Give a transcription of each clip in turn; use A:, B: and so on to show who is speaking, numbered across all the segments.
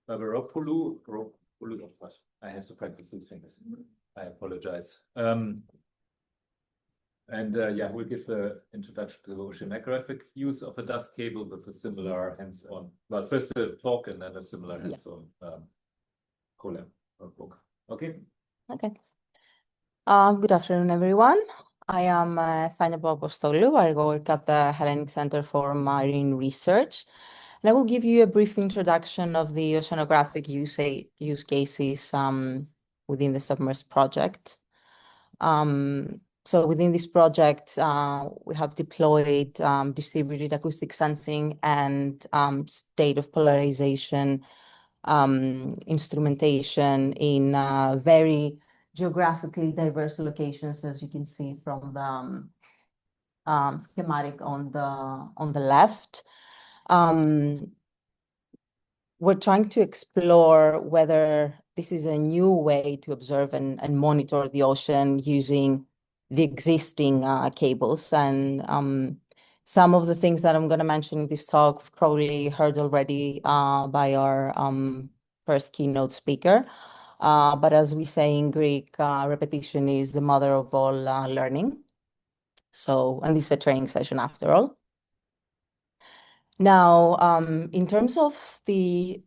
A: Papapostolou. I have to practice these things. I apologize. Yeah, we'll give the introduction to the oceanographic use of a dust cable with a similar hands-on. Well, first a talk and then a similar hands-on collab or book. Okay.
B: Okay. Good afternoon, everyone. I am Papapostolou. I work at the Hellenic Center for Marine Research. And I will give you a brief introduction of the oceanographic use cases within the SUBMERSE project. So within this project, we have deployed distributed acoustic sensing and state of polarization instrumentation in very geographically diverse locations, as you can see from the schematic on the left. We're trying to explore whether this is a new way to observe and monitor the ocean using the existing cables. And some of the things that I'm going to mention in this talk you've probably heard already by our first keynote speaker. But as we say in Greek, repetition is the mother of all learning. So, and this is a training session after all. Now, in terms of the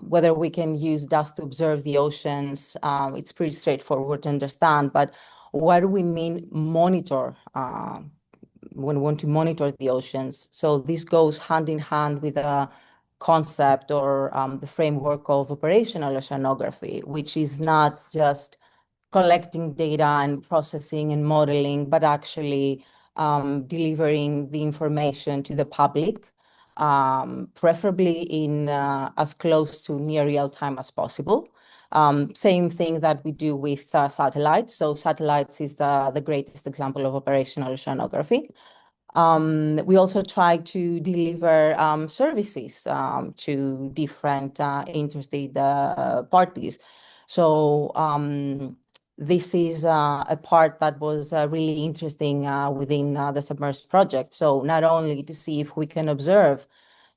B: whether we can use dust to observe the oceans, it's pretty straightforward to understand. But what do we mean monitor when we want to monitor the oceans? So this goes hand in hand with a concept or the framework of operational oceanography, which is not just collecting data and processing and modeling, but actually delivering the information to the public, preferably in as close to near real time as possible. Same thing that we do with satellites. So satellites is the greatest example of operational oceanography. We also try to deliver services to different interested parties. So this is a part that was really interesting within the SUBMERSE project. So not only to see if we can observe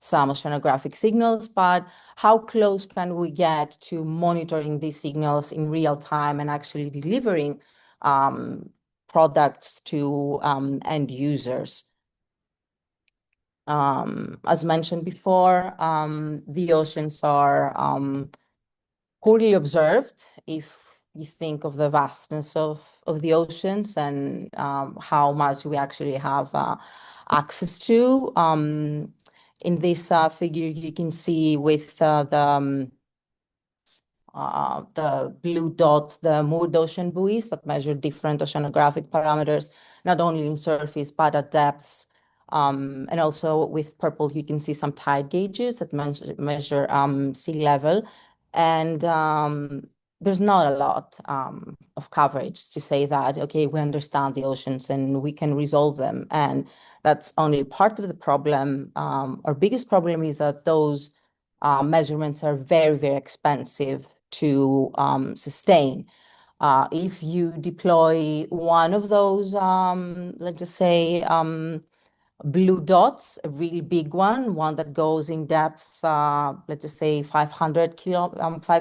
B: some oceanographic signals, but how close can we get to monitoring these signals in real time and actually delivering products to end users. As mentioned before, the oceans are poorly observed if you think of the vastness of the oceans and how much we actually have access to. In this figure, you can see with the blue dots, the moored ocean buoys that measure different oceanographic parameters, not only in surface, but at depths. And also with purple, you can see some tide gauges that measure sea level. And there's not a lot of coverage to say that, okay, we understand the oceans and we can resolve them. And that's only part of the problem. Our biggest problem is that those measurements are very, very expensive to sustain. If you deploy one of those, let's just say, blue dots, a really big one that goes in depth, let's just say 5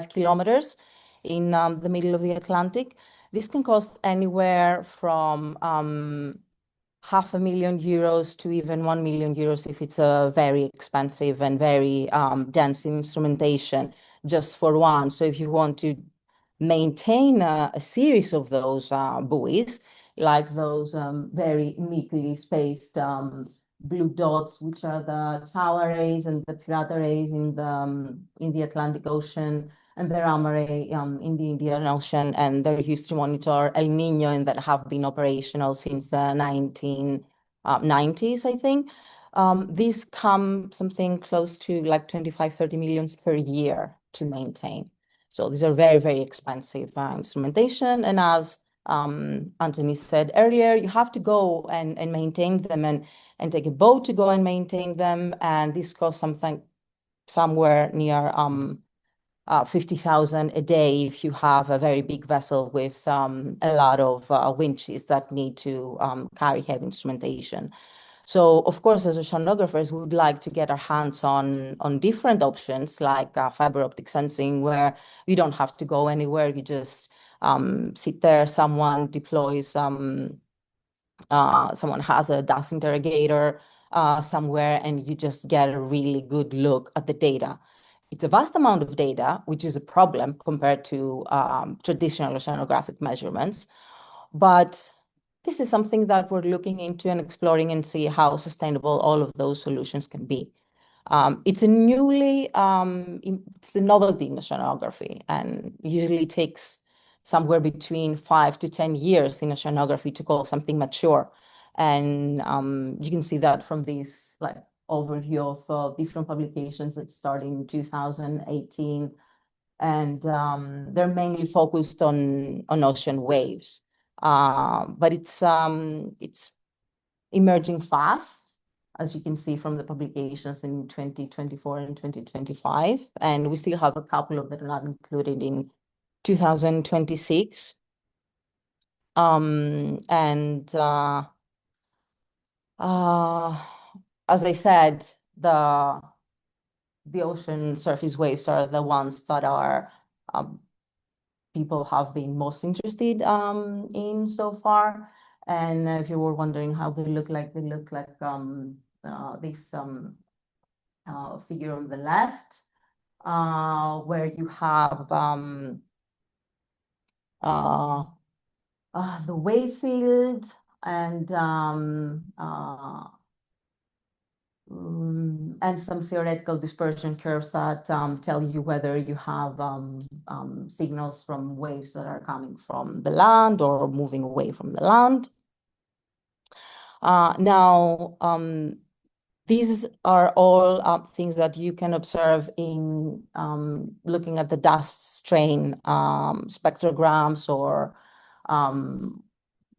B: kilometers in the middle of the Atlantic. This can cost anywhere from €500,000 to even €1,000,000 if it's a very expensive and very dense instrumentation just for one. So if you want to maintain a series of those buoys, like those very neatly spaced blue dots, which are the tau arrays and the pirata arrays in the Atlantic Ocean, and the RAM array in the Indian Ocean, and they're used to monitor El Nino and that have been operational since the 1990s, I think. These come something close to like 25-30 millions per year to maintain. So these are very, very expensive instrumentation. And as Anthony said earlier, you have to go and maintain them and take a boat to go and maintain them. And this costs something somewhere near 50,000 a day if you have a very big vessel with a lot of winches that need to carry heavy instrumentation. So, of course, as oceanographers, we would like to get our hands on different options like fiber optic sensing, where you don't have to go anywhere. You just sit there, someone deploys, someone has a dust interrogator somewhere, and you just get a really good look at the data. It's a vast amount of data, which is a problem compared to traditional oceanographic measurements. But this is something that we're looking into and exploring and see how sustainable all of those solutions can be. It's a novelty in oceanography, and usually takes somewhere between 5 to 10 years in oceanography to call something mature. And you can see that from this overview of different publications that started in 2018, and they're mainly focused on ocean waves. But it's emerging fast, as you can see from the publications in 2024 and 2025. And we still have a couple of that are not included in 2026. As I said, the ocean surface waves are the ones that are people have been most interested in so far. And if you were wondering how they look like this figure on the left, where you have the wave field and some theoretical dispersion curves that tell you whether you have signals from waves that are coming from the land or moving away from the land. Now, these are all things that you can observe in looking at the dust strain spectrograms or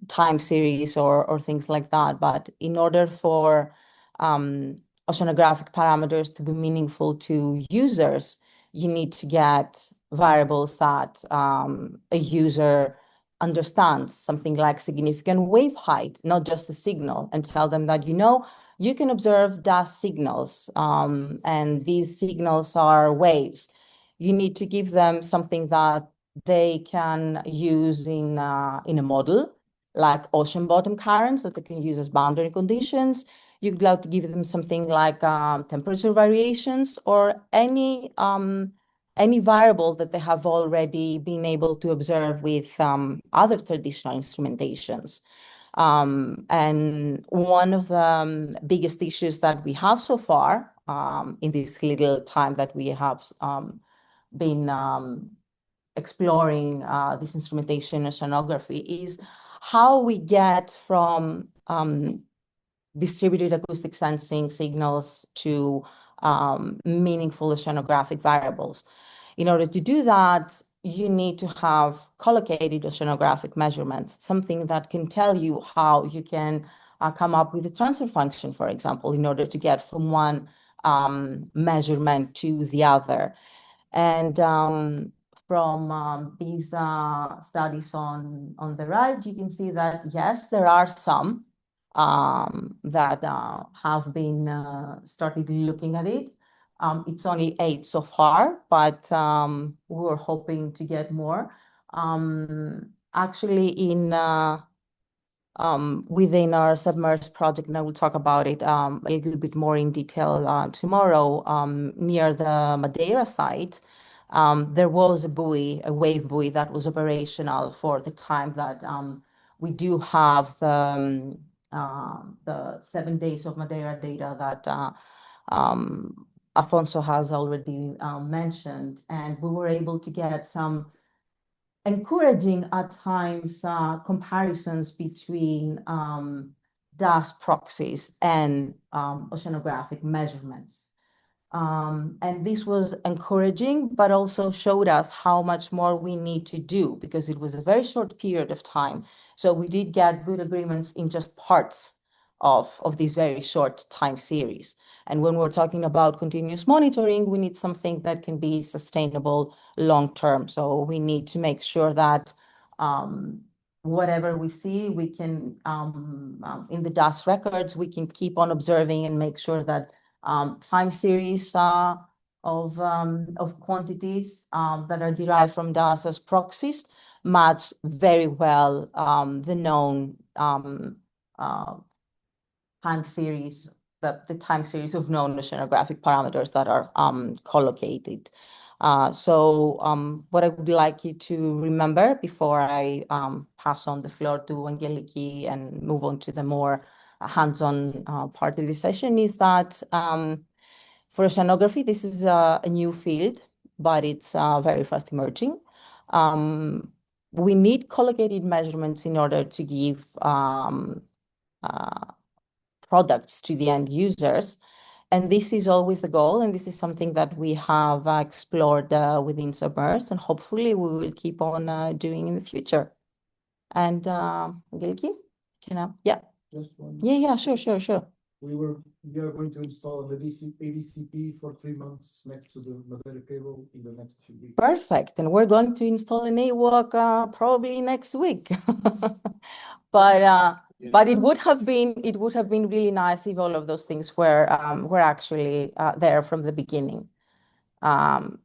B: time series or things like that. But in order for oceanographic parameters to be meaningful to users, you need to get variables that a user understands, something like significant wave height, not just the signal, and tell them that, you can observe dust signals, and these signals are waves. You need to give them something that they can use in a model, like ocean bottom currents that they can use as boundary conditions. You'd like to give them something like temperature variations or any variable that they have already been able to observe with other traditional instrumentations. And one of the biggest issues that we have so far in this little time that we have been exploring this instrumentation oceanography is how we get from distributed acoustic sensing signals to meaningful oceanographic variables. In order to do that, you need to have collocated oceanographic measurements, something that can tell you how you can come up with a transfer function, for example, in order to get from one measurement to the other. And from these studies on the right, you can see that, yes, there are some that have been started looking at it. It's only 8 so far, but we're hoping to get more. Actually, within our SUBMERSE project, and I will talk about it a little bit more in detail tomorrow, near the Madeira site, there was a buoy, a wave buoy that was operational for the time that we do have the 7 days of Madeira data that Afonso has already mentioned. And we were able to get some encouraging at times comparisons between dust proxies and oceanographic measurements. And this was encouraging, but also showed us how much more we need to do, because it was a very short period of time. So we did get good agreements in just parts of this very short time series. And when we're talking about continuous monitoring, we need something that can be sustainable long term. So we need to make sure that whatever we see, we can, in the dust records, we can keep on observing and make sure that time series of quantities that are derived from dust as proxies match very well the known time series, the time series of known oceanographic parameters that are collocated. What I would like you to remember before I pass on the floor to Angeliki and move on to the more hands-on part of the session is that for oceanography, this is a new field, but it's very fast emerging. We need collocated measurements in order to give products to the end users. And this is always the goal. And this is something that we have explored within SUBMERSE, and hopefully we will keep on doing in the future. And Angeliki, yeah.
C: Just one.
B: Yeah, sure.
C: We are going to install the ADCP for 3 months next to the Madeira cable in the next few weeks.
B: Perfect. And we're going to install an AWOC probably next week. But it would have been really nice if all of those things were actually there from the beginning.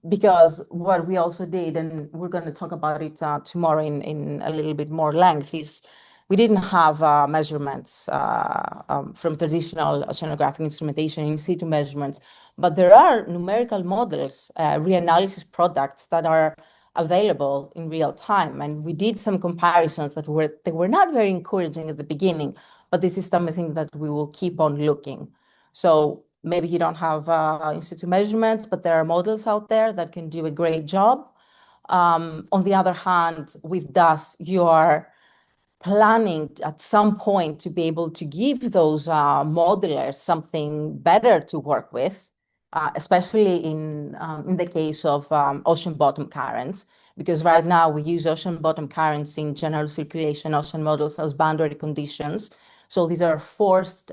B: Because what we also did, and we're going to talk about it tomorrow in a little bit more length, is we didn't have measurements from traditional oceanographic instrumentation, in situ measurements, but there are numerical models, reanalysis products that are available in real time. And we did some comparisons that were not very encouraging at the beginning, but this is something that we will keep on looking. So maybe you don't have in situ measurements, but there are models out there that can do a great job. On the other hand, with dust, you are planning at some point to be able to give those modelers something better to work with, especially in the case of ocean bottom currents, because right now we use ocean bottom currents in general circulation ocean models as boundary conditions. So these are forced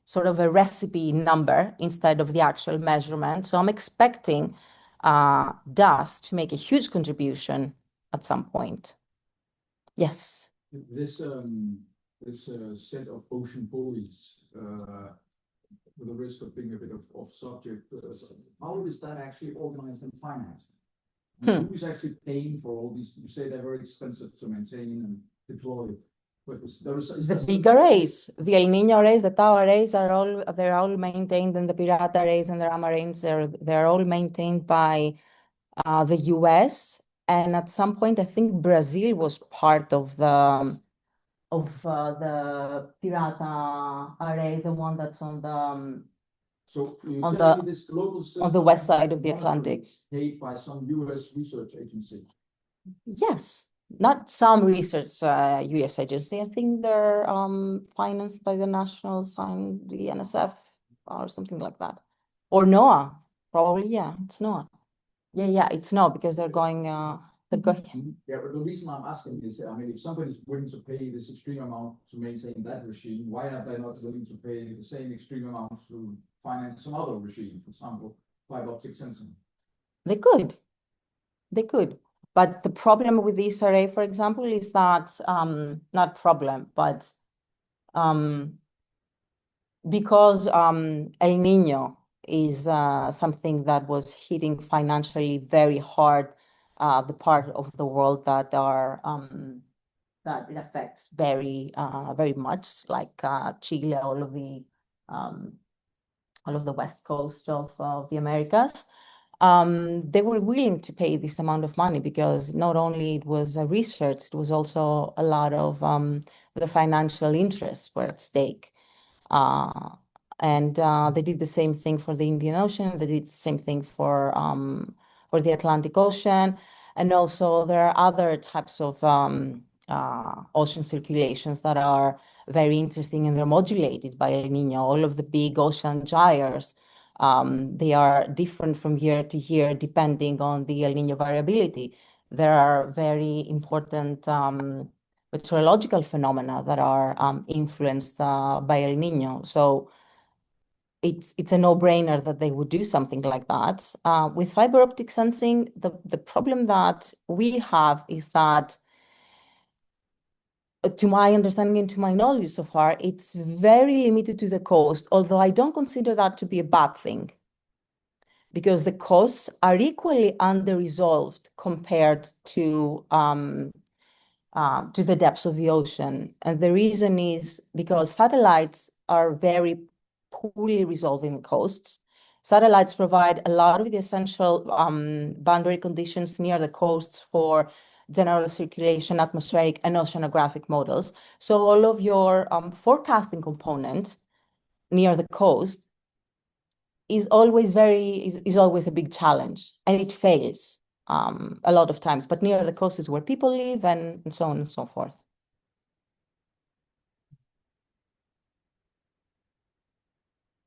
B: sort of a recipe number instead of the actual measurement. So I'm expecting dust to make a huge contribution at some point. Yes.
C: This set of ocean buoys, with the risk of being a bit off subject, how is that actually organized and financed? Who is actually paying for all these? You say they're very expensive to maintain and deploy. But
B: the big arrays, the El Niño arrays, the Tau arrays they're all maintained, and the Pirata arrays and the Ram arrays, they're all maintained by the US. And at some point, I think Brazil was part of the Pirata array, the one that's on the
C: so on the this global system
B: on the west side of the Atlantic,
C: paid by some US research agency.
B: Yes, not some research US agency. I think they're financed by the National Science, the NSF, or something like that, or NOAA. Probably, yeah, it's NOAA. Yeah, it's no, because they're going.
C: Yeah, but the reason I'm asking is, I mean, if somebody's willing to pay this extreme amount to maintain that regime, why are they not willing to pay the same extreme amount to finance some other regime, for example, fiber optic sensing?
B: They could. But the problem with this array, for example, is that not problem, but because El Niño is something that was hitting financially very hard the part of the world that it affects very much, like Chile, all of the west coast of the Americas. They were willing to pay this amount of money because not only it was research, it was also a lot of the financial interests were at stake. And they did the same thing for the Indian Ocean. They did the same thing for the Atlantic Ocean. And also there are other types of ocean circulations that are very interesting, and they're modulated by El Niño. All of the big ocean gyres, they are different from year to year depending on the El Niño variability. There are very important meteorological phenomena that are influenced by El Niño. So it's a no-brainer that they would do something like that. With fiber optic sensing, the problem that we have is that to my understanding and to my knowledge so far, it's very limited to the coast, although I don't consider that to be a bad thing, because the coasts are equally under-resolved compared to the depths of the ocean. And the reason is because satellites are very poorly resolving the coasts. Satellites provide a lot of the essential boundary conditions near the coasts for general circulation, atmospheric, and oceanographic models. So all of your forecasting component near the coast is always a big challenge, and it fails a lot of times. But near the coast is where people live, and so on and so forth.